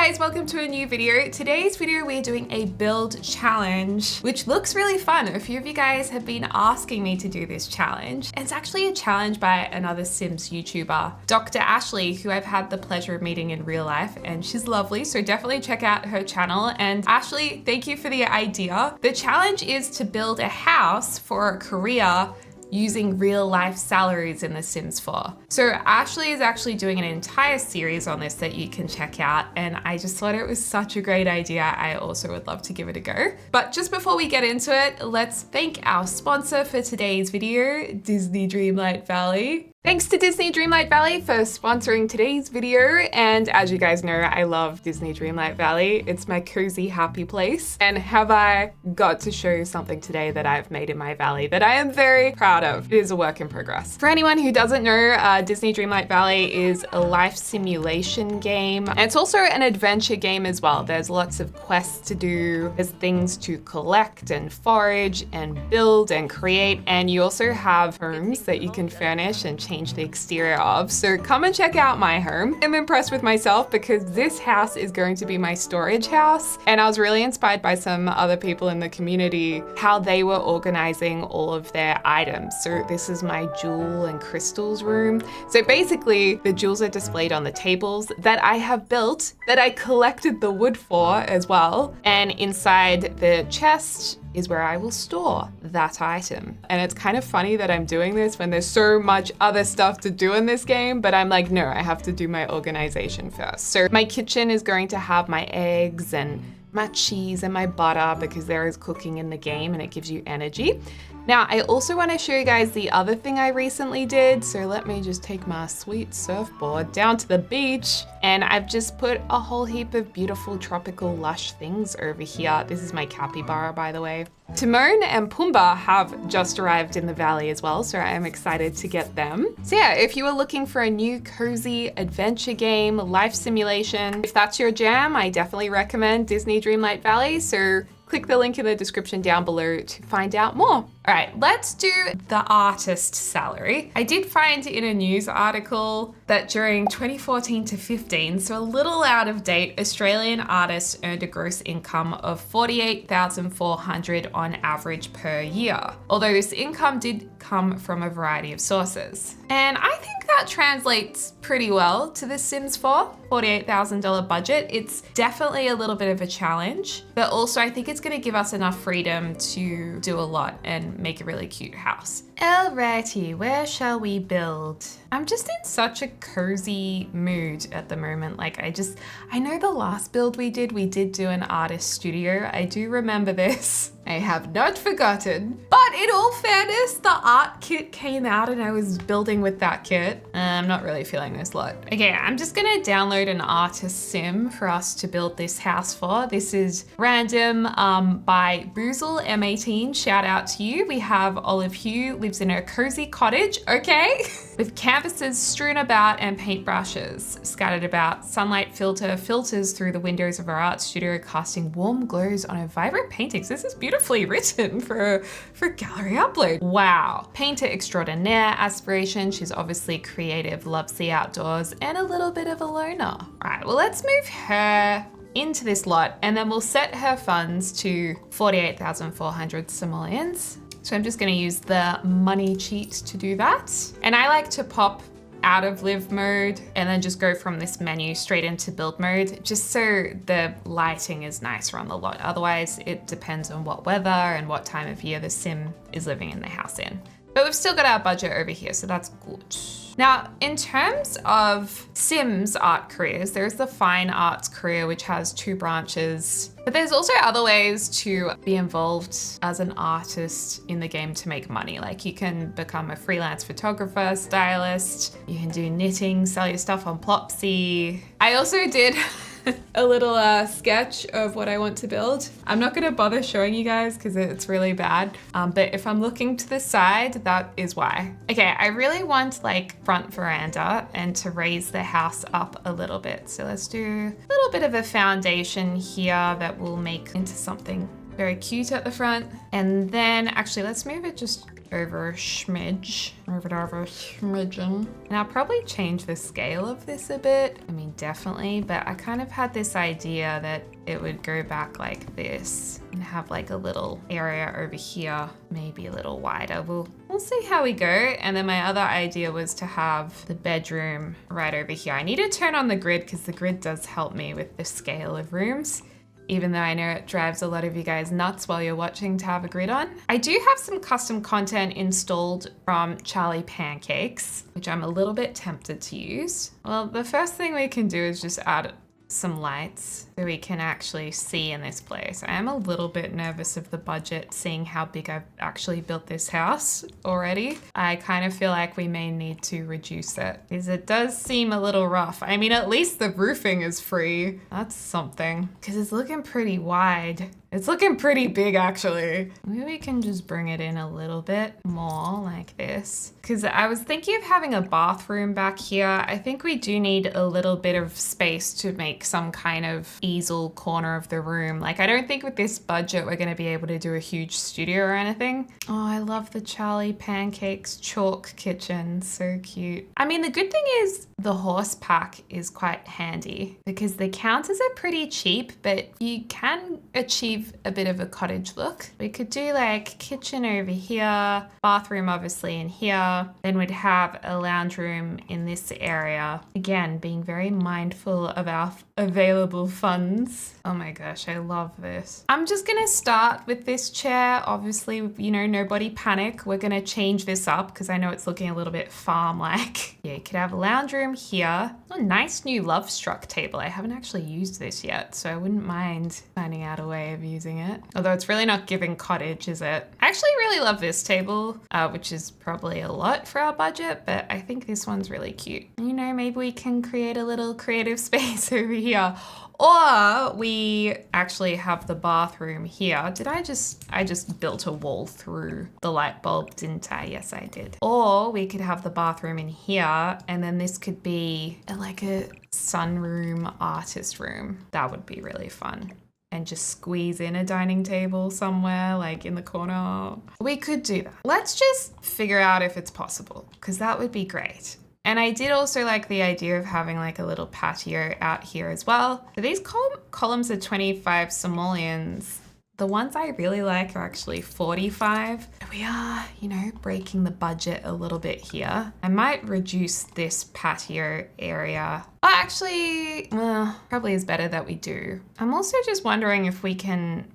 guys, welcome to a new video. Today's video we're doing a build challenge, which looks really fun. A few of you guys have been asking me to do this challenge. It's actually a challenge by another Sims YouTuber, Dr. Ashley, who I've had the pleasure of meeting in real life, and she's lovely, so definitely check out her channel. And Ashley, thank you for the idea. The challenge is to build a house for a career using real life salaries in The Sims 4. So Ashley is actually doing an entire series on this that you can check out, and I just thought it was such a great idea. I also would love to give it a go. But just before we get into it, let's thank our sponsor for today's video, Disney Dreamlight Valley. Thanks to Disney Dreamlight Valley for sponsoring today's video. And as you guys know, I love Disney Dreamlight Valley. It's my cozy, happy place. And have I got to show you something today that I've made in my valley that I am very proud of. It is a work in progress. For anyone who doesn't know, Disney Dreamlight Valley is a life simulation game. And it's also an adventure game as well. There's lots of quests to do. There's things to collect and forage and build and create. And you also have homes that you can furnish and change the exterior of. So come and check out my home. I'm impressed with myself because this house is going to be my storage house. And I was really inspired by some other people in the community, how they were organizing all of their items. So this is my jewel and crystals room. So basically the jewels are displayed on the tables that I have built, that I collected the wood for as well. And inside the chest is where I will store that item. And it's kind of funny that I'm doing this when there's so much other stuff to do in this game, but I'm like, no, I have to do my organization first. So my kitchen is going to have my eggs and my cheese and my butter because there is cooking in the game and it gives you energy. Now, I also want to show you guys the other thing I recently did. So let me just take my sweet surfboard down to the beach, and I've just put a whole heap of beautiful tropical lush things over here. This is my capybara, by the way. Timon and Pumbaa have just arrived in the valley as well, so I am excited to get them. So yeah, if you are looking for a new cozy adventure game, life simulation, if that's your jam, I definitely recommend Disney Dreamlight Valley. So click the link in the description down below to find out more. All right, let's do the artist salary. I did find in a news article that during 2014 to 15, so a little out of date, Australian artists earned a gross income of $48,400 on average per year. Although this income did come from a variety of sources. And I think that translates pretty well to The Sims 4, $48,000 budget. It's definitely a little bit of a challenge, but also I think it's gonna give us enough freedom to do a lot and make a really cute house. Alrighty, where shall we build? I'm just in such a cozy mood at the moment. Like I know the last build we did do an artist studio. I do remember this. I have not forgotten. But in all fairness, the art kit came out and I was building with that kit. I'm not really feeling this lot. Okay, I'm just gonna download an artist sim for us to build this house for. This is random by Boozle M18. Shout out to you. We have Olive Hugh, lives in a cozy cottage, okay? With canvases strewn about and paintbrushes scattered about. Sunlight filters through the windows of our art studio, casting warm glows on her vibrant paintings. This is beautifully written for gallery upload. Wow. Painter extraordinaire aspiration. She's obviously creative, loves the outdoors, and a little bit of a loner. All right, well, let's move her into this lot and then we'll set her funds to 48,400 simoleons. So I'm just gonna use the money cheat to do that. And I like to pop out of live mode and then just go from this menu straight into build mode, just so the lighting is nicer on the lot. Otherwise, it depends on what weather and what time of year the sim is living in the house in. But we've still got our budget over here, so that's good. Now, in terms of Sims art careers, there's the fine arts career, which has 2 branches, but there's also other ways to be involved as an artist in the game to make money. Like you can become a freelance photographer, stylist, you can do knitting, sell your stuff on Plopsy. I also did a little sketch of what I want to build. I'm not gonna bother showing you guys because it's really bad, but if I'm looking to the side, that is why. Okay, I really want like front veranda and to raise the house up a little bit. So let's do a little bit of a foundation here that will make into something very cute at the front. And then actually let's move it just over a smidge. Over a smidgen. And I'll probably change the scale of this a bit. I mean, definitely, but I kind of had this idea that it would go back like this and have like a little area over here, maybe a little wider. We'll see how we go. And then my other idea was to have the bedroom right over here. I need to turn on the grid because the grid does help me with the scale of rooms, even though I know it drives a lot of you guys nuts while you're watching to have a grid on. I do have some custom content installed from Charlie Pancakes, which I'm a little bit tempted to use. Well, the first thing we can do is just add some lights so we can actually see in this place. I am a little bit nervous of the budget, seeing how big I've actually built this house already. I kind of feel like we may need to reduce it because it does seem a little rough. I mean, at least the roofing is free. That's something, because it's looking pretty wide. It's looking pretty big, actually. Maybe we can just bring it in a little bit more like this. Because I was thinking of having a bathroom back here. I think we do need a little bit of space to make some kind of easel corner of the room. Like, I don't think with this budget we're going to be able to do a huge studio or anything. Oh, I love the Charlie Pancakes chalk kitchen. So cute. I mean, the good thing is the horse pack is quite handy because the counters are pretty cheap, but you can achieve a bit of a cottage look. We could do like kitchen over here, bathroom obviously in here, then we'd have a lounge room in this area. Again, being very mindful of our available funds. Oh my gosh, I love this. I'm just gonna start with this chair. Obviously, you know, nobody panic. We're gonna change this up because I know it's looking a little bit farm-like. Yeah, you could have a lounge room here. A nice new Love Struck table. I haven't actually used this yet, so I wouldn't mind finding out a way of using it. Although it's really not giving cottage, is it? I actually really love this table, which is probably a lot for our budget, but I think this one's really cute. You know, maybe we can create a little creative space over here. Or we actually have the bathroom here. I just built a wall through the light bulb, didn't I? Yes, I did. Or we could have the bathroom in here, and then this could be like a sunroom, artist room. That would be really fun. And just squeeze in a dining table somewhere, like in the corner. We could do that. Let's just figure out if it's possible, because that would be great. And I did also like the idea of having like a little patio out here as well. So these columns are 25 simoleons. The ones I really like are actually 45. We are, you know, breaking the budget a little bit here. I might reduce this patio area. Oh, actually, probably is better that we do. I'm also just wondering if we can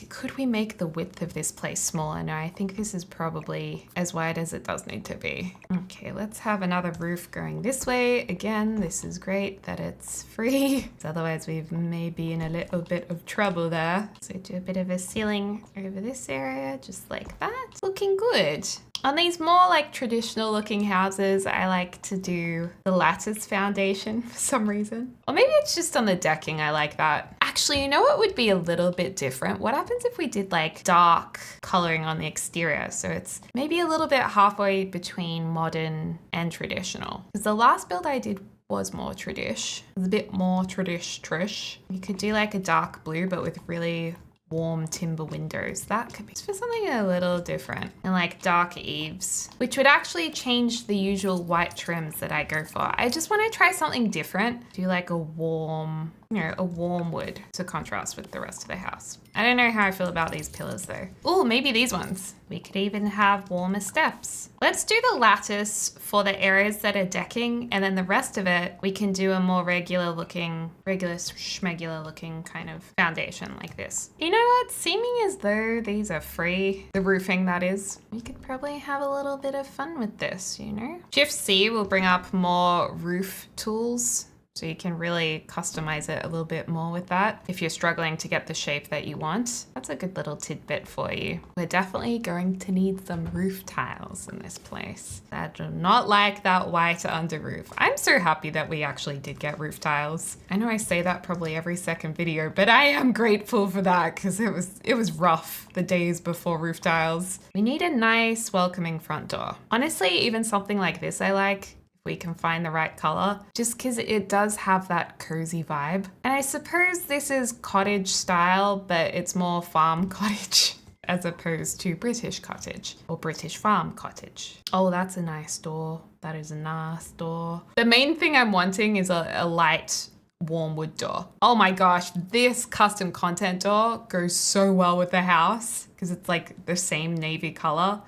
could we make the width of this place smaller? No, I think this is probably as wide as it does need to be. Okay, let's have another roof going this way. Again, this is great that it's free. Otherwise we may be in a little bit of trouble there. So do a bit of a ceiling over this area, just like that. Looking good. On these more like traditional looking houses, I like to do the lattice foundation for some reason. Or maybe it's just on the decking, I like that. Actually, you know what would be a little bit different? What happens if we did like dark coloring on the exterior? So it's maybe a little bit halfway between modern and traditional. Because the last build I did was more tradish. It was a bit more tradish-trish. You could do like a dark blue, but with really warm timber windows. That could be for something a little different. And like dark eaves, which would actually change the usual white trims that I go for. I just want to try something different. Do like a warm, you know, a warm wood to contrast with the rest of the house. I don't know how I feel about these pillars though. Oh, maybe these ones. We could even have warmer steps. Let's do the lattice for the areas that are decking, and then the rest of it, we can do a more regular schmegular looking kind of foundation like this. You know what? Seeming as though these are free, the roofing that is, we could probably have a little bit of fun with this, you know? Shift C will bring up more roof tools. So you can really customize it a little bit more with that if you're struggling to get the shape that you want. That's a good little tidbit for you. We're definitely going to need some roof tiles in this place. I do not like that white under roof. I'm so happy that we actually did get roof tiles. I know I say that probably every second video, but I am grateful for that because it was rough the days before roof tiles. We need a nice welcoming front door. Honestly, even something like this I like. We can find the right color, just because it does have that cozy vibe. And I suppose this is cottage style, but it's more farm cottage. as opposed to British cottage or British farm cottage. Oh, that's a nice door. That is a nice door. The main thing I'm wanting is a light warm wood door. Oh my gosh, this custom content door goes so well with the house because it's like the same navy color.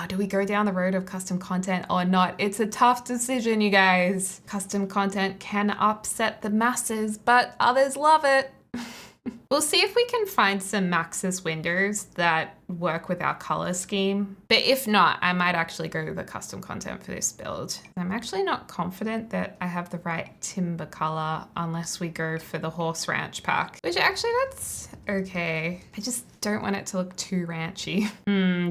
Do we go down the road of custom content or not? It's a tough decision, you guys. Custom content can upset the masses, but others love it. We'll see if we can find some Maxis windows that work with our color scheme. But if not, I might actually go to the custom content for this build. I'm actually not confident that I have the right timber color unless we go for the horse ranch pack, which actually that's okay. I just don't want it to look too ranchy.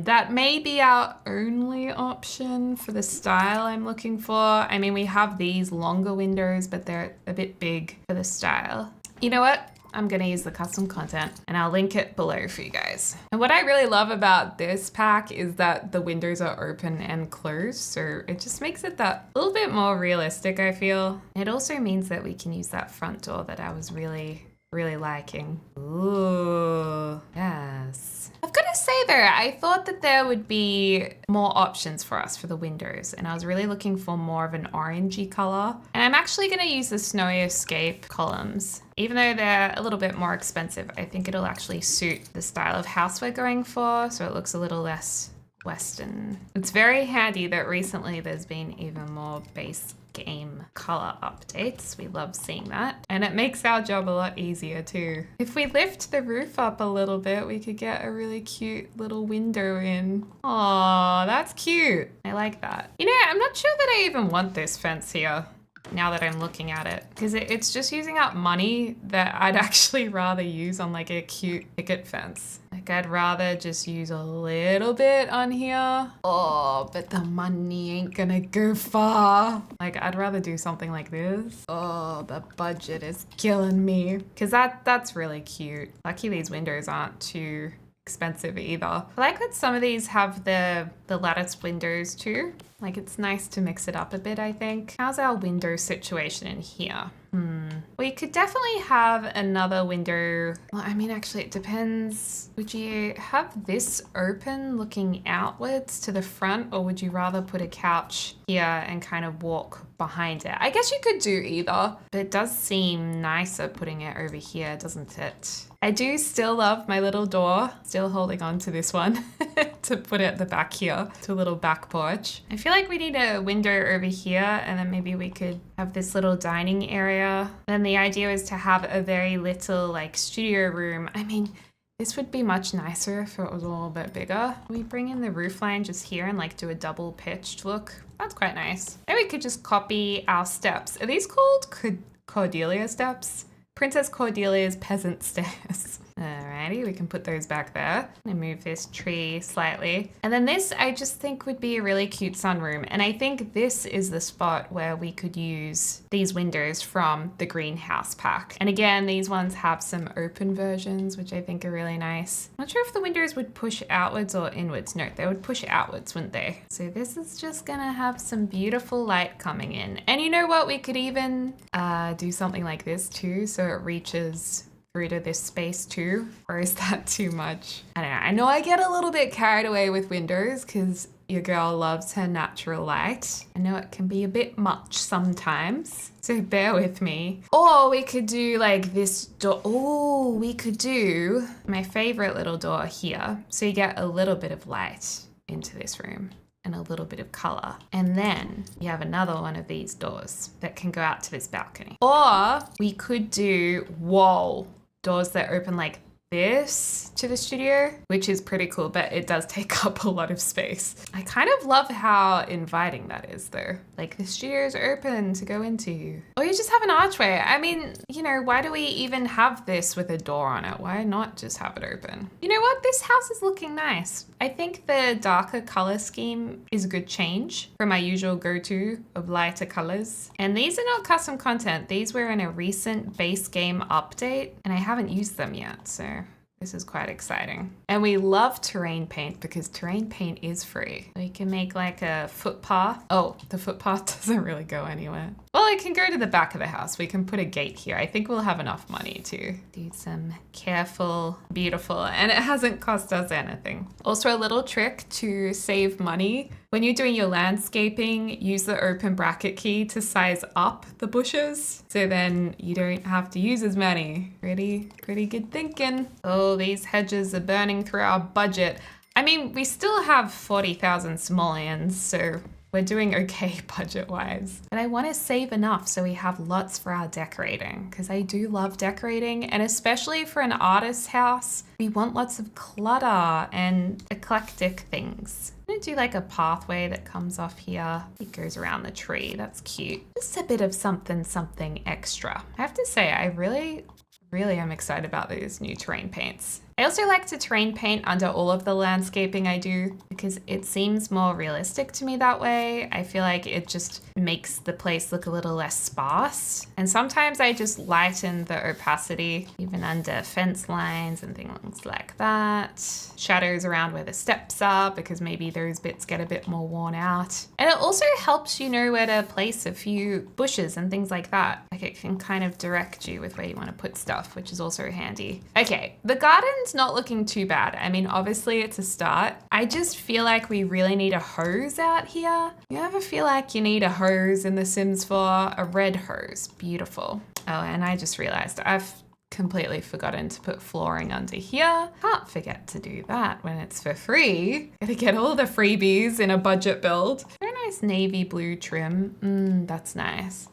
That may be our only option for the style I'm looking for. I mean, we have these longer windows, but they're a bit big for the style. You know what? I'm gonna use the custom content and I'll link it below for you guys. And what I really love about this pack is that the windows are open and closed, so it just makes it that little bit more realistic, I feel. It also means that we can use that front door that I was really liking. Ooh, yes. I've got to say though, I thought that there would be more options for us for the windows, and I was really looking for more of an orangey color. And I'm actually going to use the Snowy Escape columns. Even though they're a little bit more expensive, I think it'll actually suit the style of house we're going for, so it looks a little less Western. It's very handy that recently there's been even more base game color updates. We love seeing that. And it makes our job a lot easier too. If we lift the roof up a little bit, we could get a really cute little window in. Oh, that's cute. I like that. You know, I'm not sure that I even want this fence here now that I'm looking at it, because it's just using up money that I'd actually rather use on like a cute picket fence. Like I'd rather just use a little bit on here. Oh, but the money ain't gonna go far. Like I'd rather do something like this. Oh, the budget is killing me. Because that's really cute. Lucky these windows aren't too expensive either. I like that some of these have the lattice windows too. Like it's nice to mix it up a bit, I think. How's our window situation in here? We could definitely have another window. Well, I mean, actually, it depends. Would you have this open looking outwards to the front, or would you rather put a couch here and kind of walk behind it? I guess you could do either, but it does seem nicer putting it over here, doesn't it? I do still love my little door. Still holding on to this one to put it at the back here, to a little back porch. I feel like we need a window over here, and then maybe we could have this little dining area. Then the idea is to have a very little like studio room. I mean, this would be much nicer if it was a little bit bigger. We bring in the roofline just here and like do a double pitched look. That's quite nice. Maybe we could just copy our steps. Are these called Cordelia steps? Princess Cordelia's peasant stairs. Alrighty, we can put those back there. I'm gonna move this tree slightly. And then this, I just think would be a really cute sunroom. And I think this is the spot where we could use these windows from the greenhouse pack. And again, these ones have some open versions, which I think are really nice. I'm not sure if the windows would push outwards or inwards. No, they would push outwards, wouldn't they? So this is just gonna have some beautiful light coming in. And you know what? We could even do something like this too, so it reaches through to this space too, or is that too much? I don't know. I know I get a little bit carried away with windows because your girl loves her natural light. I know it can be a bit much sometimes, so bear with me. Or we could do like this door. Oh, we could do my favorite little door here. So you get a little bit of light into this room and a little bit of color. And then you have another one of these doors that can go out to this balcony. Or we could do wall doors that open like this to the studio, which is pretty cool, but it does take up a lot of space. I kind of love how inviting that is though. Like the studio is open to go into. Or you just have an archway. I mean, you know, why do we even have this with a door on it? Why not just have it open? You know what? This house is looking nice. I think the darker color scheme is a good change from my usual go-to of lighter colors. And these are not custom content. These were in a recent base game update and I haven't used them yet, so This is quite exciting. And we love terrain paint because terrain paint is free. We can make like a footpath. Oh, the footpath doesn't really go anywhere. Well, it can go to the back of the house. We can put a gate here. I think we'll have enough money to do some careful, beautiful, and it hasn't cost us anything. Also, a little trick to save money. When you're doing your landscaping, use the open bracket key to size up the bushes. So then you don't have to use as many. Pretty good thinking. Oh, these hedges are burning through our budget. I mean, we still have 40,000 simoleons, so we're doing okay budget-wise. But I want to save enough so we have lots for our decorating, because I do love decorating, and especially for an artist's house, we want lots of clutter and eclectic things. I'm gonna do like a pathway that comes off here. It goes around the tree. That's cute. Just a bit of something extra. I have to say, I really am excited about these new terrain paints. I also like to terrain paint under all of the landscaping I do because it seems more realistic to me that way. I feel like it just makes the place look a little less sparse. And sometimes I just lighten the opacity, even under fence lines and things like that. Shadows around where the steps are because maybe those bits get a bit more worn out. And it also helps you know where to place a few bushes and things like that. Like it can kind of direct you with where you want to put stuff, which is also handy. Okay, the garden's not looking too bad. I mean, obviously it's a start. I just feel like we really need a hose out here. You ever feel like you need a hose in The Sims 4? A red hose, beautiful. Oh, and I just realized I've completely forgotten to put flooring under here. Can't forget to do that when it's for free. Gotta get all the freebies in a budget build. Very nice navy blue trim. That's nice.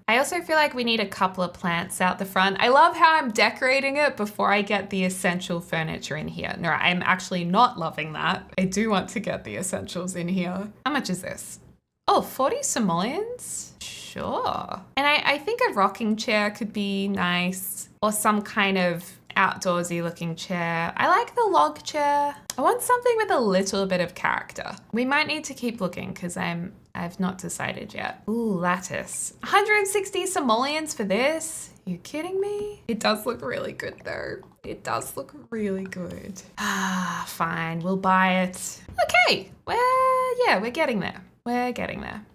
I also feel like we need a couple of plants out the front. I love how I'm decorating it before I get the essential furniture in here. No, I'm actually not loving that. I do want to get the essentials in here. How much is this? Oh, 40 simoleons? Sure. And I think a rocking chair could be nice, or some kind of outdoorsy looking chair. I like the log chair. I want something with a little bit of character. We might need to keep looking because I've not decided yet. Ooh, lattice. 160 simoleons for this? You kidding me? It does look really good though. It does look really good. Ah, fine, we'll buy it. Okay, we're getting there. We're getting there.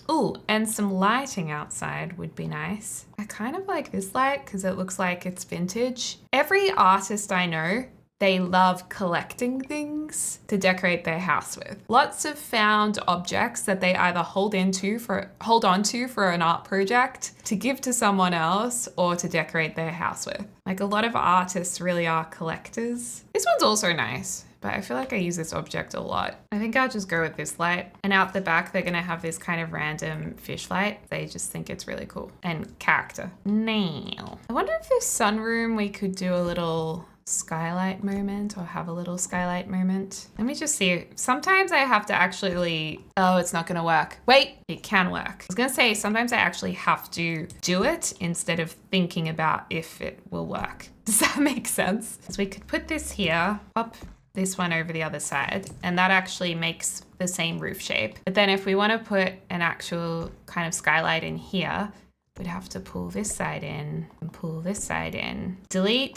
Ooh, and some lighting outside would be nice. I kind of like this light because it looks like it's vintage. Every artist I know, they love collecting things to decorate their house with. Lots of found objects that they either hold on to for an art project, to give to someone else, or to decorate their house with. Like a lot of artists really are collectors. This one's also nice, but I feel like I use this object a lot. I think I'll just go with this light. And out the back, they're gonna have this kind of random fish light. They just think it's really cool. And character. Now, I wonder if this sunroom, we could do a little skylight moment or have a little skylight moment. Let me just see. Sometimes I have to actually, oh, it's not gonna work. Wait, it can work. I was gonna say, sometimes I actually have to do it instead of thinking about if it will work. Does that make sense? So we could put this here, pop this one over the other side, and that actually makes the same roof shape. But then if we want to put an actual kind of skylight in here, we'd have to pull this side in and pull this side in. Delete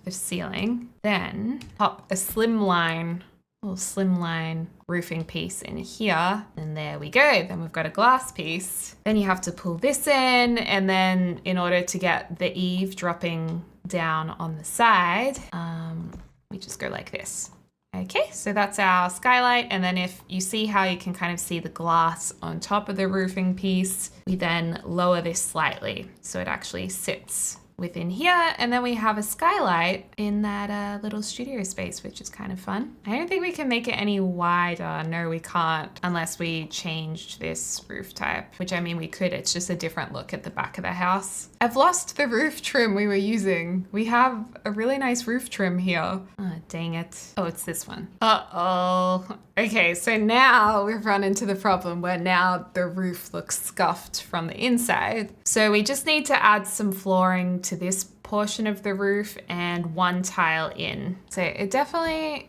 the ceiling, then pop a little slimline roofing piece in here, and there we go. Then we've got a glass piece. Then you have to pull this in, and then in order to get the eave dropping down on the side, we just go like this. Okay, so that's our skylight. And then if you see how you can kind of see the glass on top of the roofing piece, we then lower this slightly so it actually sits within here, and then we have a skylight in that little studio space, which is kind of fun. I don't think we can make it any wider. No, we can't, unless we changed this roof type, which I mean we could. It's just a different look at the back of the house. I've lost the roof trim we were using. We have a really nice roof trim here. Oh, dang it. Oh, it's this one. Uh-oh. Okay, so now we've run into the problem where now the roof looks scuffed from the inside. So we just need to add some flooring to this portion of the roof and one tile in. So it definitely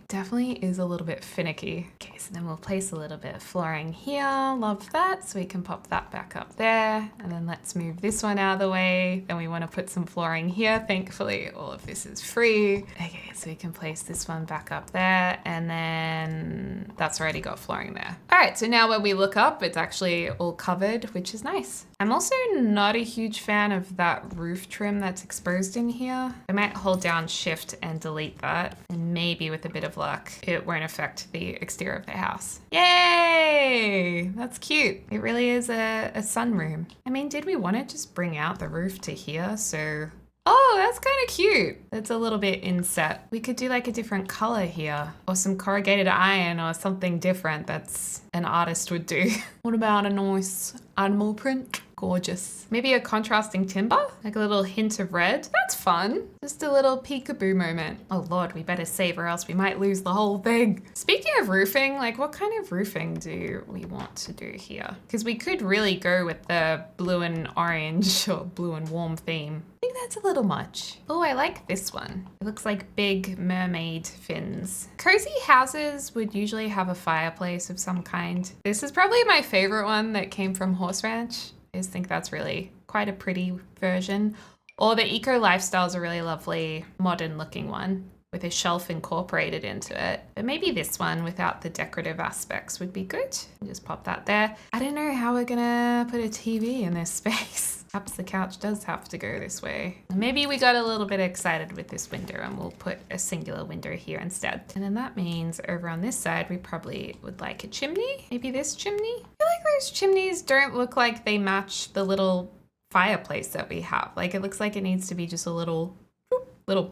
is a little bit finicky. Okay, so then we'll place a little bit of flooring here. Love that. So we can pop that back up there. And then let's move this one out of the way. Then we want to put some flooring here. Thankfully, all of this is free. Okay, so we can place this one back up there. And then that's already got flooring there. All right, so now when we look up, it's actually all covered, which is nice. I'm also not a huge fan of that roof trim that's exposed in here. I might hold down Shift and delete that, and maybe with a bit of luck, it won't affect the exterior of the house. Yay! That's cute. It really is a sunroom. I mean, did we want to just bring out the roof to here? So, oh, that's kind of cute. It's a little bit inset. We could do like a different color here, or some corrugated iron or something different that's an artist would do. What about a nice animal print? Gorgeous. Maybe a contrasting timber, like a little hint of red. That's fun. Just a little peekaboo moment. Oh Lord, we better save or else we might lose the whole thing. Speaking of roofing, like what kind of roofing do we want to do here? Because we could really go with the blue and orange or blue and warm theme. I think that's a little much. Oh, I like this one. It looks like big mermaid fins. Cozy houses would usually have a fireplace of some kind. This is probably my favorite one that came from Horse Ranch. I just think that's really quite a pretty version. Or the Eco Lifestyle is a really lovely modern looking one with a shelf incorporated into it. But maybe this one without the decorative aspects would be good. Just pop that there. I don't know how we're gonna put a TV in this space. Perhaps the couch does have to go this way. Maybe we got a little bit excited with this window and we'll put a singular window here instead. And then that means over on this side, we probably would like a chimney. Maybe this chimney. I feel like those chimneys don't look like they match the little fireplace that we have. Like it looks like it needs to be just a little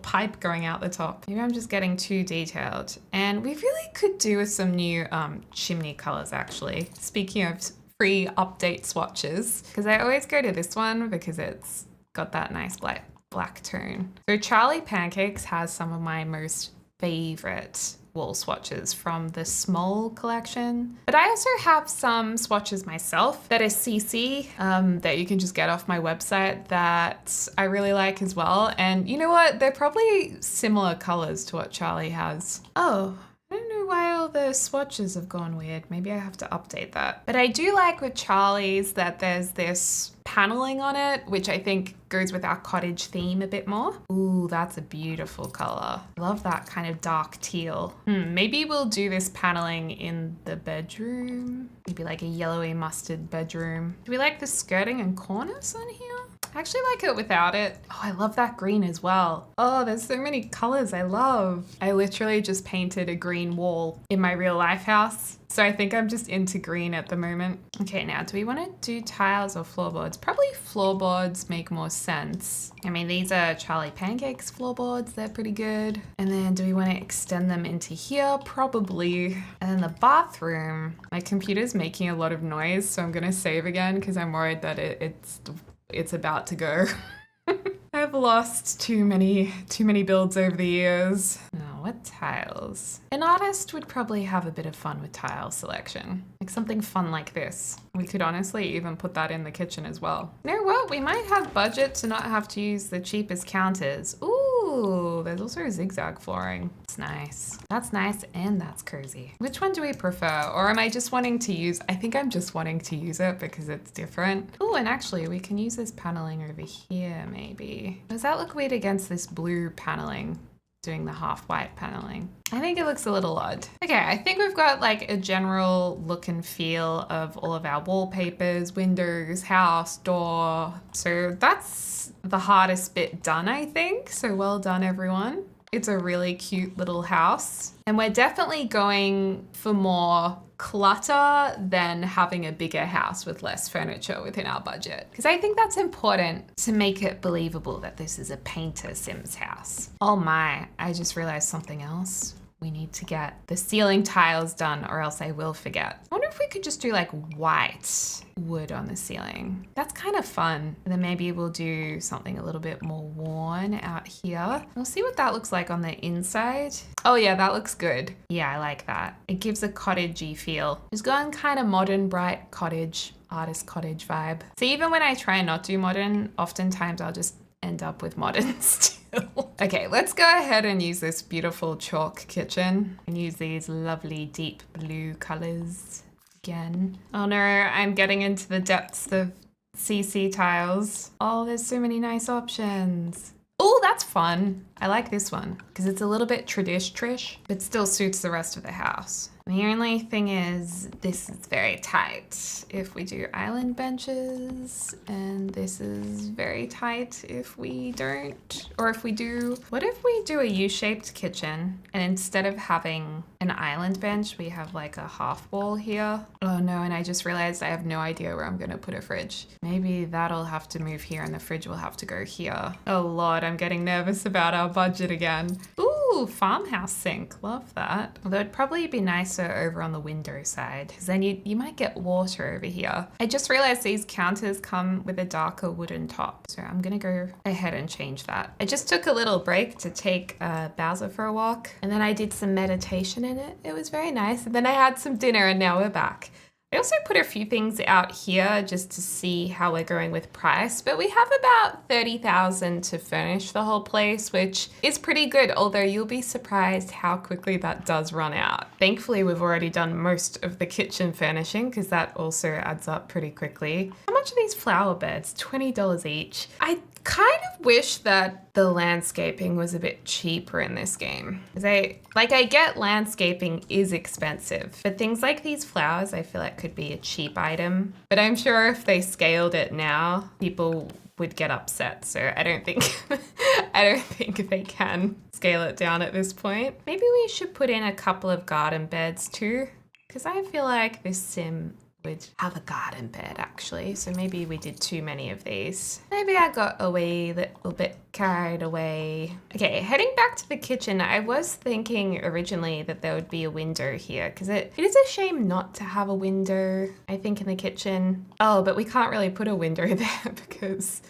pipe going out the top. Maybe I'm just getting too detailed. And we really could do with some new chimney colors actually. Speaking of free update swatches, because I always go to this one because it's got that nice black tone. So Charlie Pancakes has some of my most favorite wall swatches from the small collection. But I also have some swatches myself that are CC that you can just get off my website that I really like as well. And you know what? They're probably similar colors to what Charlie has. Oh, I don't know why all the swatches have gone weird. Maybe I have to update that. But I do like with Charlie's that there's this paneling on it, which I think goes with our cottage theme a bit more. Ooh, that's a beautiful color. I love that kind of dark teal. Maybe we'll do this paneling in the bedroom. Maybe like a yellowy mustard bedroom. Do we like the skirting and cornice on here? I actually like it without it. Oh, I love that green as well. Oh, there's so many colors I love. I literally just painted a green wall in my real life house. So I think I'm just into green at the moment. Okay, now do we want to do tiles or floorboards? Probably floorboards make more sense. I mean, these are Charlie Pancakes floorboards. They're pretty good. And then do we want to extend them into here? Probably. And then the bathroom, my computer's making a lot of noise. So I'm going to save again because I'm worried that it's about to go. I've lost too many builds over the years. Now, what tiles? An artist would probably have a bit of fun with tile selection. Like something fun like this. We could honestly even put that in the kitchen as well. You know what? We might have budget to not have to use the cheapest counters. Ooh, there's also zigzag flooring. It's nice. That's nice and that's cozy. Which one do we prefer? Or am I just wanting to use, I think I'm just wanting to use it because it's different. Oh, and actually we can use this paneling over here maybe. Does that look weird against this blue paneling? Doing the half white paneling. I think it looks a little odd. Okay, I think we've got like a general look and feel of all of our wallpapers, windows, house, door. So that's the hardest bit done, I think. So well done, everyone. It's a really cute little house. And we're definitely going for more clutter than having a bigger house with less furniture within our budget. Because I think that's important to make it believable that this is a painter Sims house. Oh my, I just realized something else. We need to get the ceiling tiles done or else I will forget. I wonder if we could just do like white wood on the ceiling. That's kind of fun. And then maybe we'll do something a little bit more worn out here. We'll see what that looks like on the inside. Oh yeah, that looks good. Yeah, I like that. It gives a cottagey feel. Just going kind of modern, bright cottage, artist cottage vibe. So even when I try and not do modern, oftentimes I'll just end up with modern still. Okay, let's go ahead and use this beautiful chalk kitchen and use these lovely deep blue colors again. Oh no, I'm getting into the depths of CC tiles. Oh, there's so many nice options. Oh, that's fun. I like this one because it's a little bit tradish-trish, but still suits the rest of the house. The only thing is this is very tight if we do island benches, and this is very tight if we don't, or if we do, what if we do a U-shaped kitchen and instead of having an island bench, we have like a half wall here? Oh no, and I just realized I have no idea where I'm gonna put a fridge. Maybe that'll have to move here and the fridge will have to go here. Oh Lord, I'm getting nervous about our budget again. Ooh, farmhouse sink, love that. Although it'd probably be nicer over on the window side, because then you might get water over here. I just realized these counters come with a darker wooden top, so I'm gonna go ahead and change that. I just took a little break to take Bowser for a walk, and then I did some meditation in it. It was very nice, and then I had some dinner, and now we're back. I also put a few things out here just to see how we're going with price, but we have about 30,000 to furnish the whole place, which is pretty good, although you'll be surprised how quickly that does run out. Thankfully, we've already done most of the kitchen furnishing because that also adds up pretty quickly. How much are these flower beds? $20 each. I kind of wish that the landscaping was a bit cheaper in this game. I get landscaping is expensive, but things like these flowers I feel like could be a cheap item. But I'm sure if they scaled it now, people would get upset. So I don't think they can scale it down at this point. Maybe we should put in a couple of garden beds too, because I feel like this sim would have a garden bed actually, so maybe we did too many of these. Maybe I got a little bit carried away. Okay, heading back to the kitchen, I was thinking originally that there would be a window here because it is a shame not to have a window, I think, in the kitchen. Oh, but we can't really put a window there because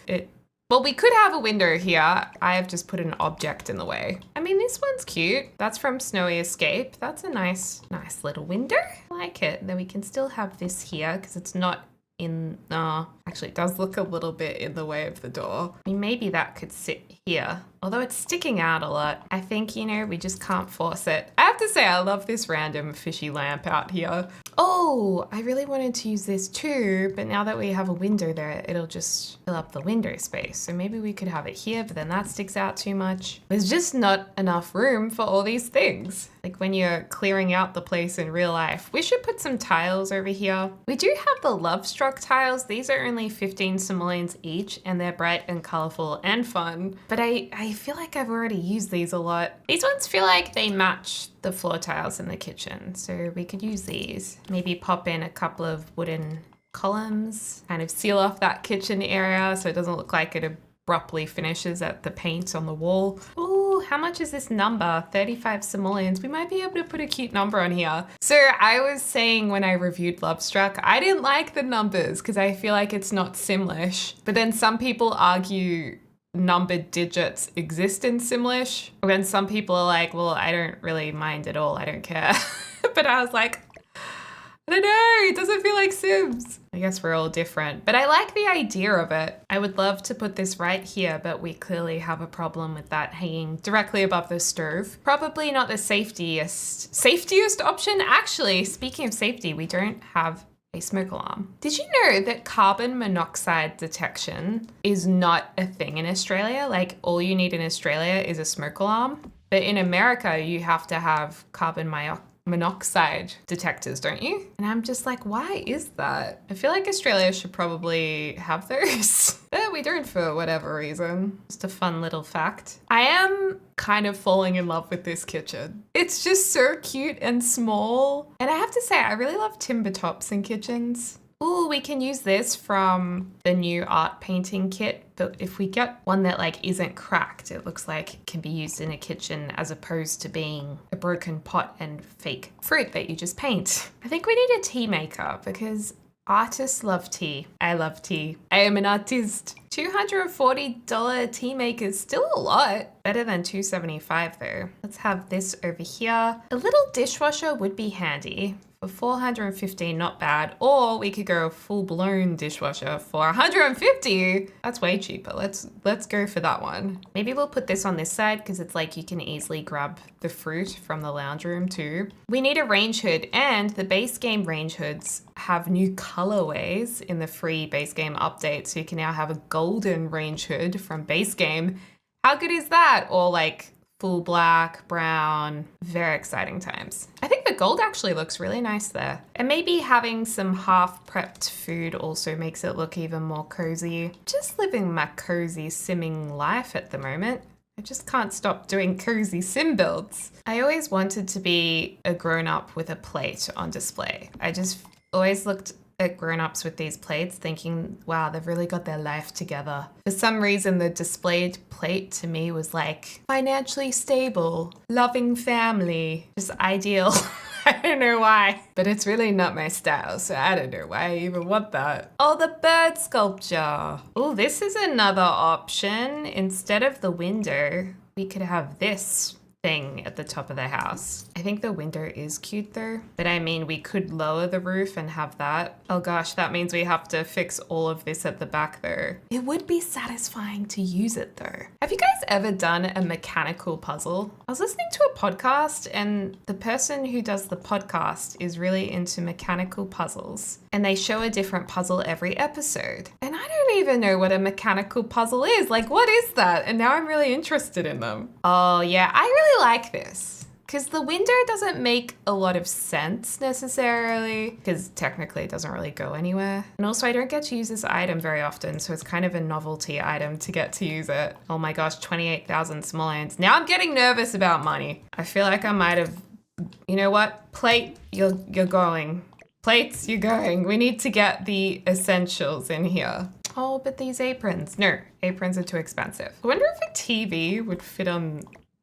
well, we could have a window here. I have just put an object in the way. I mean, this one's cute. That's from Snowy Escape. That's a nice little window. I like it. Then we can still have this here because it's not in, actually it does look a little bit in the way of the door. I mean, maybe that could sit here, although it's sticking out a lot. I think, we just can't force it. I have to say, I love this random fishy lamp out here. Oh, I really wanted to use this too, but now that we have a window there, it'll just fill up the window space. So maybe we could have it here, but then that sticks out too much. There's just not enough room for all these things. Like when you're clearing out the place in real life. We should put some tiles over here. We do have the Love Struck tiles. These are only 15 simoleons each, and they're bright and colorful and fun. But I feel like I've already used these a lot. These ones feel like they match the floor tiles in the kitchen, so we could use these. Maybe pop in a couple of wooden columns, kind of seal off that kitchen area so it doesn't look like it abruptly finishes at the paint on the wall. Ooh, how much is this number? 35 simoleons. We might be able to put a cute number on here. So I was saying when I reviewed Lovestruck, I didn't like the numbers because I feel like it's not Simlish. But then some people argue numbered digits exist in Simlish. Or then some people are like, well, I don't really mind at all. I don't care. But I was like, I don't know, it doesn't feel like Sims. I guess we're all different, but I like the idea of it. I would love to put this right here, but we clearly have a problem with that hanging directly above the stove. Probably not the safetiest option. Actually, speaking of safety, we don't have a smoke alarm. Did you know that carbon monoxide detection is not a thing in Australia? Like all you need in Australia is a smoke alarm, but in America, you have to have carbon monoxide detectors, don't you? And I'm just like, why is that? I feel like Australia should probably have those. But we don't for whatever reason. Just a fun little fact. I am kind of falling in love with this kitchen. It's just so cute and small. And I have to say, I really love timber tops in kitchens. Ooh, we can use this from the new art painting kit, but if we get one that like isn't cracked, it looks like it can be used in a kitchen as opposed to being a broken pot and fake fruit that you just paint. I think we need a tea maker because artists love tea. I love tea. I am an artist. $240 tea maker is still a lot. Better than $275 though. Let's have this over here. A little dishwasher would be handy. For $415, not bad. Or we could go a full-blown dishwasher for $150. That's way cheaper. Let's go for that one. Maybe we'll put this on this side because it's like you can easily grab the fruit from the lounge room too. We need a range hood, and the base game range hoods have new colorways in the free base game update. So you can now have a golden range hood from base game. How good is that? Or like full black, brown, very exciting times. I think the gold actually looks really nice there. And maybe having some half prepped food also makes it look even more cozy. Just living my cozy simming life at the moment. I just can't stop doing cozy sim builds. I always wanted to be a grown-up with a plate on display. I just always looked at grown-ups with these plates thinking, wow, they've really got their life together. For some reason, the displayed plate to me was like financially stable, loving family, just ideal. I don't know why, but it's really not my style, so I don't know why I even want that. Oh, the bird sculpture. Oh, this is another option. Instead of the window, we could have this thing at the top of the house. I think the window is cute though, but I mean, we could lower the roof and have that. Oh gosh, that means we have to fix all of this at the back though. It would be satisfying to use it though. Have you guys ever done a mechanical puzzle? I was listening to a podcast and the person who does the podcast is really into mechanical puzzles, and they show a different puzzle every episode. And I don't even know what a mechanical puzzle is. Like, what is that? And now I'm really interested in them. Oh yeah, I really like this because the window doesn't make a lot of sense necessarily because technically it doesn't really go anywhere. And also I don't get to use this item very often, so it's kind of a novelty item to get to use it. Oh my gosh, 28,000 simoleons. Now I'm getting nervous about money. I feel like I might have, you know what? Plate, you're going. Plates, you're going. We need to get the essentials in here. Oh, but these aprons. No, aprons are too expensive. I wonder if a TV would fit on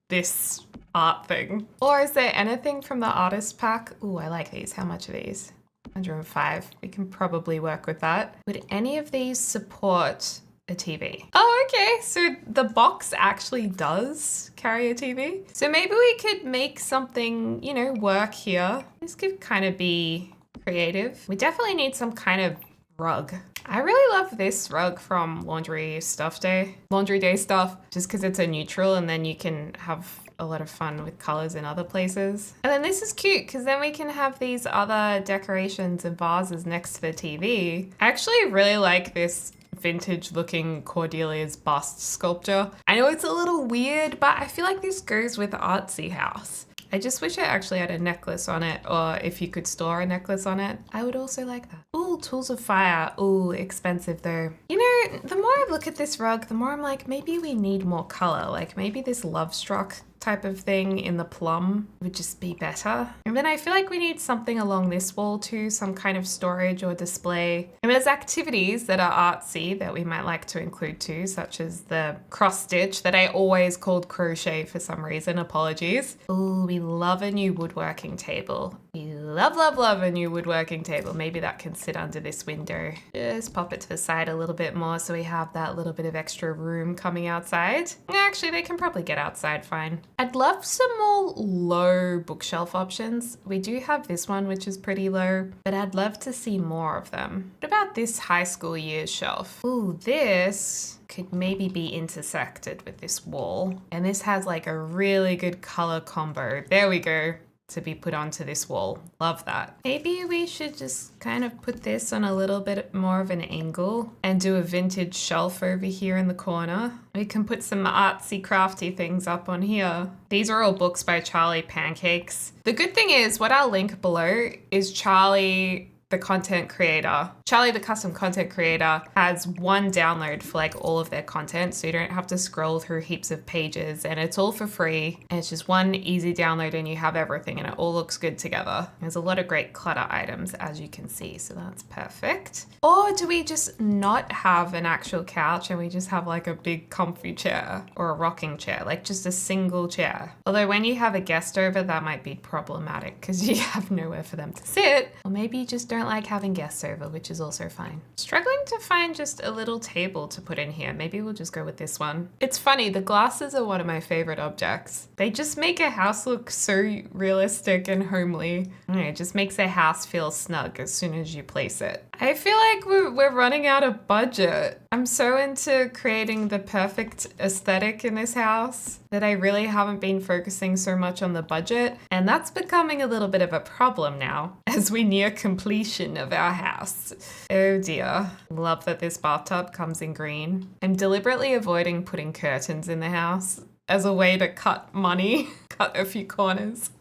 this art thing. Or is there anything from the artist pack? Ooh, I like these. How much are these? 105. We can probably work with that. Would any of these support a TV? Oh, okay. So the box actually does carry a TV. So maybe we could make something, you know, work here. This could kind of be creative. We definitely need some kind of rug. I really love this rug from Laundry Day stuff, just because it's a neutral and then you can have a lot of fun with colors in other places. And then this is cute because then we can have these other decorations and vases next to the TV. I actually really like this vintage looking Cordelia's bust sculpture. I know it's a little weird, but I feel like this goes with Artsy House. I just wish I actually had a necklace on it, or if you could store a necklace on it, I would also like that. Ooh, Tools of Fire. Ooh, expensive though. You know, the more I look at this rug, the more I'm like, maybe we need more color. Like maybe this Love Struck type of thing in the plum would just be better. And then I feel like we need something along this wall too, some kind of storage or display. And there's activities that are artsy that we might like to include too, such as the cross stitch that I always called crochet for some reason, apologies. Ooh, we love a new woodworking table. We love, love, love a new woodworking table. Maybe that can sit under this window. Just pop it to the side a little bit more so we have that little bit of extra room coming outside. Actually, they can probably get outside fine. I'd love some more low bookshelf options. We do have this one, which is pretty low, but I'd love to see more of them. What about this high school years shelf? Ooh, this could maybe be intersected with this wall. And this has like a really good color combo. There we go. To be put onto this wall. Love that. Maybe we should just kind of put this on a little bit more of an angle and do a vintage shelf over here in the corner. We can put some artsy crafty things up on here. These are all books by Charlie Pancakes. The good thing is what I'll link below is Charlie the content creator. Charlie, the custom content creator, has one download for like all of their content, so you don't have to scroll through heaps of pages, and it's all for free. And it's just one easy download and you have everything and it all looks good together. There's a lot of great clutter items as you can see, so that's perfect. Or do we just not have an actual couch and we just have like a big comfy chair or a rocking chair, like just a single chair? Although when you have a guest over, that might be problematic because you have nowhere for them to sit. Or maybe you just don't don't like having guests over, which is also fine. Struggling to find just a little table to put in here. Maybe we'll just go with this one. It's funny, the glasses are one of my favorite objects. They just make a house look so realistic and homely. It just makes a house feel snug as soon as you place it. I feel like we're running out of budget. I'm so into creating the perfect aesthetic in this house that I really haven't been focusing so much on the budget, and that's becoming a little bit of a problem now as we near completion of our house. Oh dear. Love that this bathtub comes in green. I'm deliberately avoiding putting curtains in the house as a way to cut money, cut a few corners.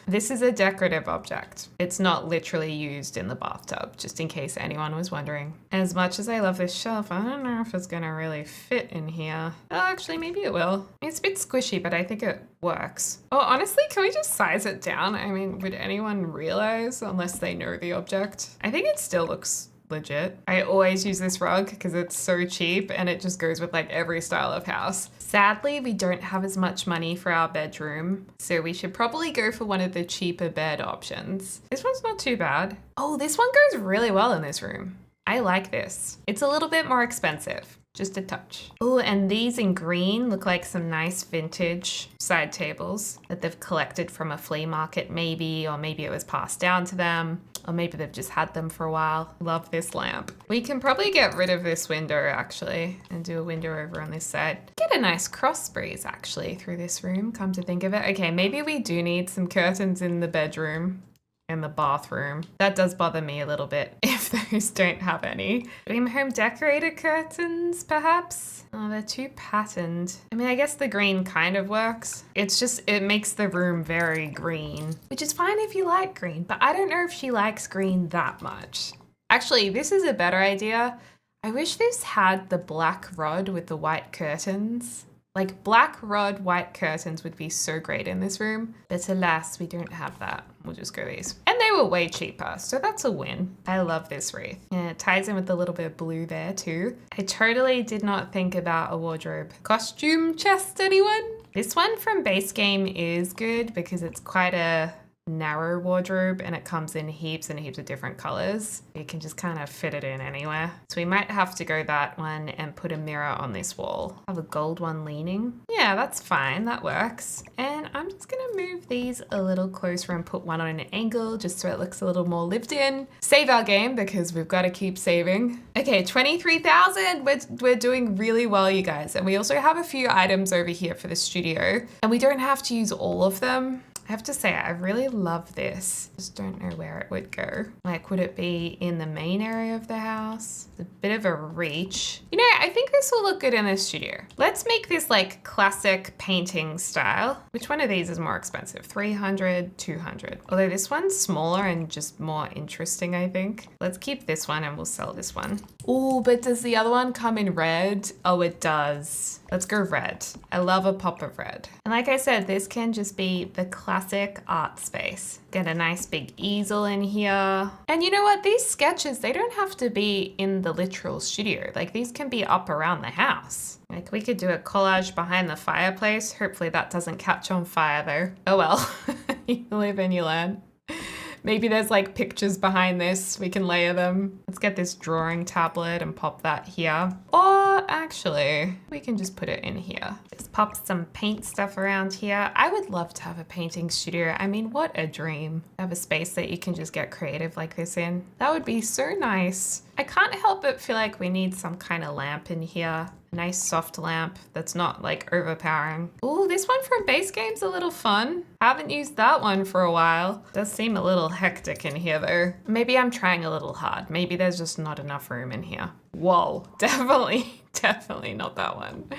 This is a decorative object. It's not literally used in the bathtub, just in case anyone was wondering. As much as I love this shelf, I don't know if it's gonna really fit in here. Oh, actually, maybe it will. It's a bit squishy, but I think it works. Oh, honestly, can we just size it down? I mean, would anyone realize unless they know the object? I think it still looks legit. I always use this rug because it's so cheap and it just goes with like every style of house. Sadly, we don't have as much money for our bedroom, so we should probably go for one of the cheaper bed options. This one's not too bad. Oh, this one goes really well in this room. I like this. It's a little bit more expensive. Just a touch. Oh, and these in green look like some nice vintage side tables that they've collected from a flea market maybe, or maybe it was passed down to them, or maybe they've just had them for a while. Love this lamp. We can probably get rid of this window actually and do a window over on this side. Get a nice cross breeze actually through this room, come to think of it. Okay, maybe we do need some curtains in the bedroom. In the bathroom. That does bother me a little bit if those don't have any. Dream home decorator curtains, perhaps? Oh, they're too patterned. I mean, I guess the green kind of works. It's just, it makes the room very green, which is fine if you like green, but I don't know if she likes green that much. Actually, this is a better idea. I wish this had the black rod with the white curtains. Like black rod, white curtains would be so great in this room, but alas, we don't have that. We'll just go these. And they were way cheaper, so that's a win. I love this wreath. And it ties in with a little bit of blue there too. I totally did not think about a wardrobe. Costume chest, anyone? This one from Base Game is good because it's quite a narrow wardrobe and it comes in heaps and heaps of different colors. You can just kind of fit it in anywhere. So we might have to go that one and put a mirror on this wall. Have a gold one leaning. Yeah, that's fine. That works. And I'm just gonna move these a little closer and put one on an angle just so it looks a little more lived in. Save our game because we've got to keep saving. Okay, 23,000. We're doing really well, you guys. And we also have a few items over here for the studio and we don't have to use all of them. I have to say, I really love this. Just don't know where it would go. Like, would it be in the main area of the house? It's a bit of a reach. You know, I think this will look good in the studio. Let's make this like classic painting style. Which one of these is more expensive? 300, 200. Although this one's smaller and just more interesting, I think. Let's keep this one and we'll sell this one. Oh, but does the other one come in red? Oh, it does. Let's go red. I love a pop of red. And like I said, this can just be the classic art space. Get a nice big easel in here. And you know what? These sketches, they don't have to be in the literal studio. Like these can be up around the house. Like we could do a collage behind the fireplace. Hopefully that doesn't catch on fire though. Oh well, you live and you learn. Maybe there's like pictures behind this. We can layer them. Let's get this drawing tablet and pop that here. Or actually, we can just put it in here. Just pop some paint stuff around here. I would love to have a painting studio. I mean, what a dream. Have a space that you can just get creative like this in. That would be so nice. I can't help but feel like we need some kind of lamp in here. A nice soft lamp that's not like overpowering. Oh, this one from Base Game's a little fun. Haven't used that one for a while. Does seem a little hectic in here though. Maybe I'm trying a little hard. Maybe there's just not enough room in here. Whoa, definitely not that one.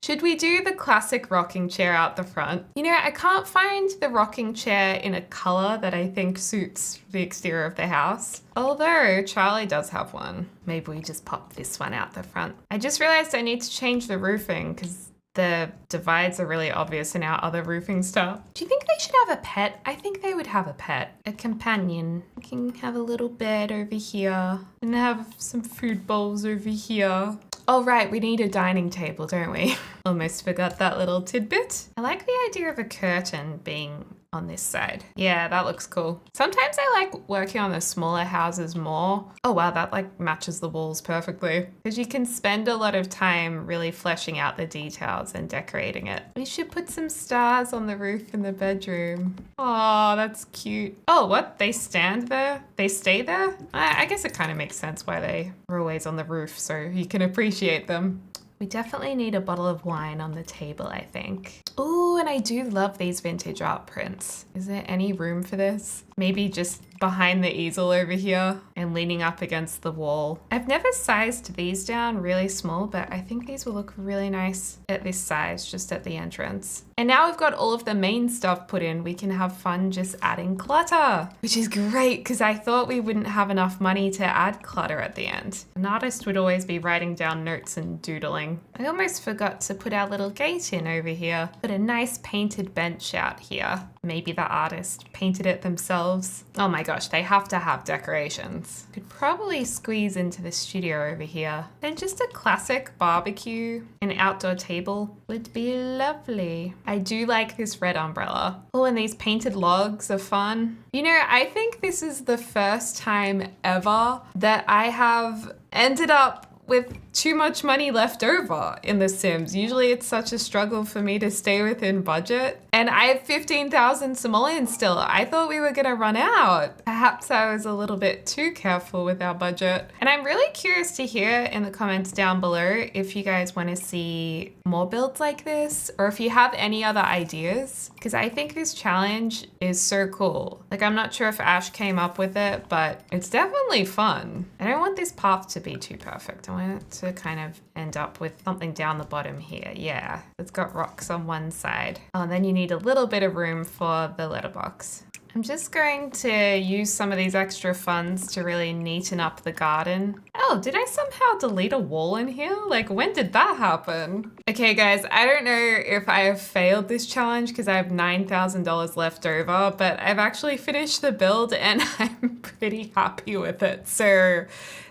Should we do the classic rocking chair out the front? You know, I can't find the rocking chair in a color that I think suits the exterior of the house. Although Charlie does have one. Maybe we just pop this one out the front. I just realized I need to change the roofing because the divides are really obvious in our other roofing stuff. Do you think they should have a pet? I think they would have a pet, a companion. We can have a little bed over here and have some food bowls over here. Oh, right, we need a dining table, don't we? Almost forgot that little tidbit. I like the idea of a curtain being on this side. Yeah, that looks cool. Sometimes I like working on the smaller houses more. Oh wow, that like matches the walls perfectly. Because you can spend a lot of time really fleshing out the details and decorating it. We should put some stars on the roof in the bedroom. Oh, that's cute. Oh, what? They stand there? They stay there? I guess it kind of makes sense why they are always on the roof, so you can appreciate them. We definitely need a bottle of wine on the table, I think. Oh, and I do love these vintage art prints. Is there any room for this? Maybe just behind the easel over here and leaning up against the wall. I've never sized these down really small, but I think these will look really nice at this size, just at the entrance. And now we've got all of the main stuff put in, we can have fun just adding clutter, which is great because I thought we wouldn't have enough money to add clutter at the end. An artist would always be writing down notes and doodling. I almost forgot to put our little gate in over here. Put a nice painted bench out here. Maybe the artist painted it themselves. Oh my gosh, they have to have decorations. Could probably squeeze into the studio over here. Then just a classic barbecue, an outdoor table would be lovely. I do like this red umbrella. Oh, and these painted logs are fun. You know, I think this is the first time ever that I have ended up with too much money left over in The Sims. Usually it's such a struggle for me to stay within budget. And I have 15,000 simoleons still. I thought we were gonna run out. Perhaps I was a little bit too careful with our budget. And I'm really curious to hear in the comments down below if you guys wanna see more builds like this, or if you have any other ideas, because I think this challenge is so cool. Like, I'm not sure if Ash came up with it, but it's definitely fun. I don't want this path to be too perfect. I want it to kind of end up with something down the bottom here. Yeah, it's got rocks on one side. Oh, and then you need a little bit of room for the letterbox. I'm just going to use some of these extra funds to really neaten up the garden. Oh, did I somehow delete a wall in here? Like, when did that happen? Okay, guys, I don't know if I have failed this challenge because I have $9,000 left over, but I've actually finished the build and I'm pretty happy with it. So,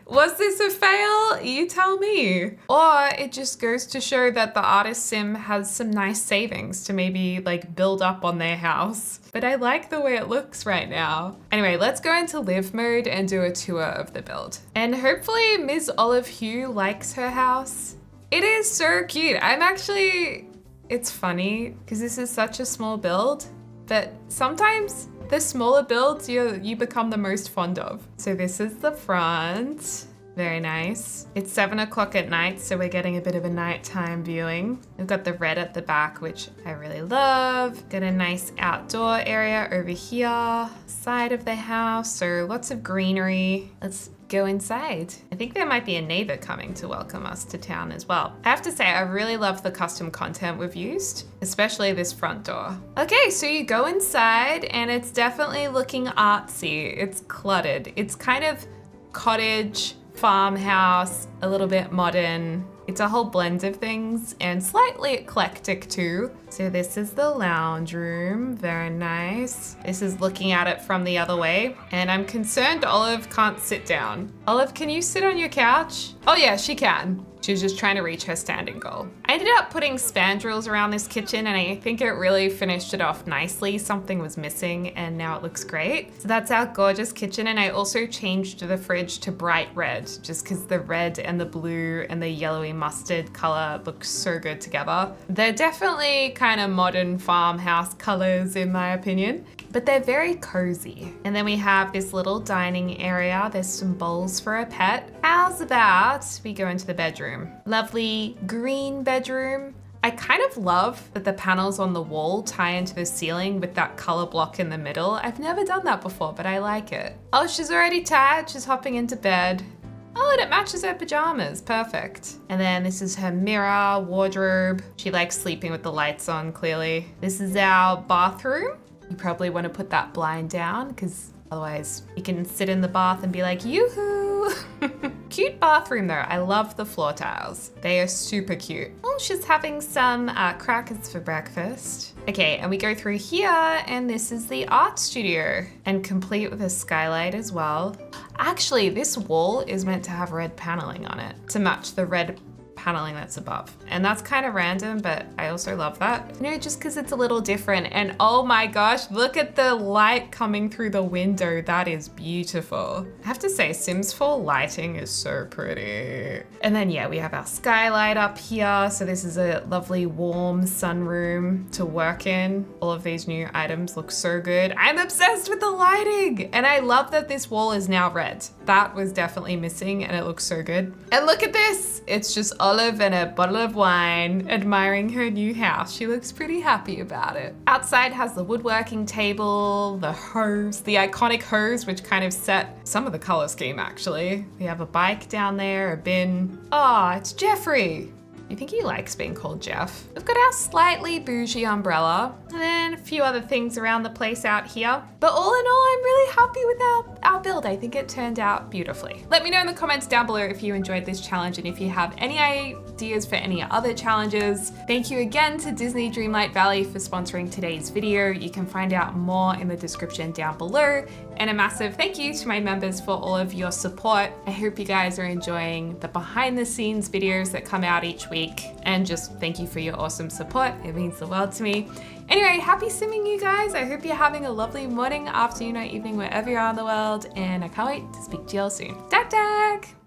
was this a fail? You tell me. Or it just goes to show that the artist sim has some nice savings to maybe like build up on their house. But I like the way it looks right now. Anyway, let's go into live mode and do a tour of the build. And hopefully Ms. Olive Hue likes her house. It is so cute. It's funny because this is such a small build, but sometimes the smaller builds you become the most fond of. So this is the front. Very nice. It's 7 o'clock at night, so we're getting a bit of a nighttime viewing. We've got the red at the back, which I really love. Got a nice outdoor area over here, side of the house, so lots of greenery. Let's go inside. I think there might be a neighbor coming to welcome us to town as well. I have to say, I really love the custom content we've used, especially this front door. Okay, so you go inside and it's definitely looking artsy. It's cluttered. It's kind of cottage, farmhouse, a little bit modern. It's a whole blend of things and slightly eclectic too. So this is the lounge room, very nice. This is looking at it from the other way. And I'm concerned Olive can't sit down. Olive, can you sit on your couch? Oh yeah, she can. She was just trying to reach her standing goal. I ended up putting spandrels around this kitchen and I think it really finished it off nicely. Something was missing and now it looks great. So that's our gorgeous kitchen, and I also changed the fridge to bright red just because the red and the blue and the yellowy mustard color look so good together. They're definitely kind of modern farmhouse colors in my opinion, but they're very cozy. And then we have this little dining area. There's some bowls for a pet. How's about we go into the bedroom? Lovely green bedroom. I kind of love that the panels on the wall tie into the ceiling with that color block in the middle. I've never done that before, but I like it. Oh, she's already tired. She's hopping into bed. Oh, and it matches her pajamas. Perfect. And then this is her mirror, wardrobe. She likes sleeping with the lights on, clearly. This is our bathroom. You probably want to put that blind down because otherwise you can sit in the bath and be like, yoo-hoo. Cute bathroom though. I love the floor tiles. They are super cute. Oh, she's having some crackers for breakfast. Okay, and we go through here and this is the art studio and complete with a skylight as well. Actually, this wall is meant to have red paneling on it to match the red paneling that's above. And that's kind of random, but I also love that. You know, just because it's a little different. And oh my gosh, look at the light coming through the window. That is beautiful. I have to say, Sims 4 lighting is so pretty. And then yeah, we have our skylight up here. So this is a lovely warm sunroom to work in. All of these new items look so good. I'm obsessed with the lighting. And I love that this wall is now red. That was definitely missing and it looks so good. And look at this. It's just Olive and a bottle of wine admiring her new house. She looks pretty happy about it. Outside has the woodworking table, the hose, the iconic hose, which kind of set some of the color scheme actually. We have a bike down there, a bin. Oh, it's Jeffrey. You think he likes being called Jeff? We've got our slightly bougie umbrella and then a few other things around the place out here. But all in all, I'm really happy with our build. I think it turned out beautifully. Let me know in the comments down below if you enjoyed this challenge and if you have any ideas for any other challenges. Thank you again to Disney Dreamlight Valley for sponsoring today's video. You can find out more in the description down below. And a massive thank you to my members for all of your support. I hope you guys are enjoying the behind the scenes videos that come out each week. And just thank you for your awesome support. It means the world to me. Anyway, happy simming, you guys. I hope you're having a lovely morning, afternoon, or evening, wherever you are in the world. And I can't wait to speak to you all soon. Dag dag!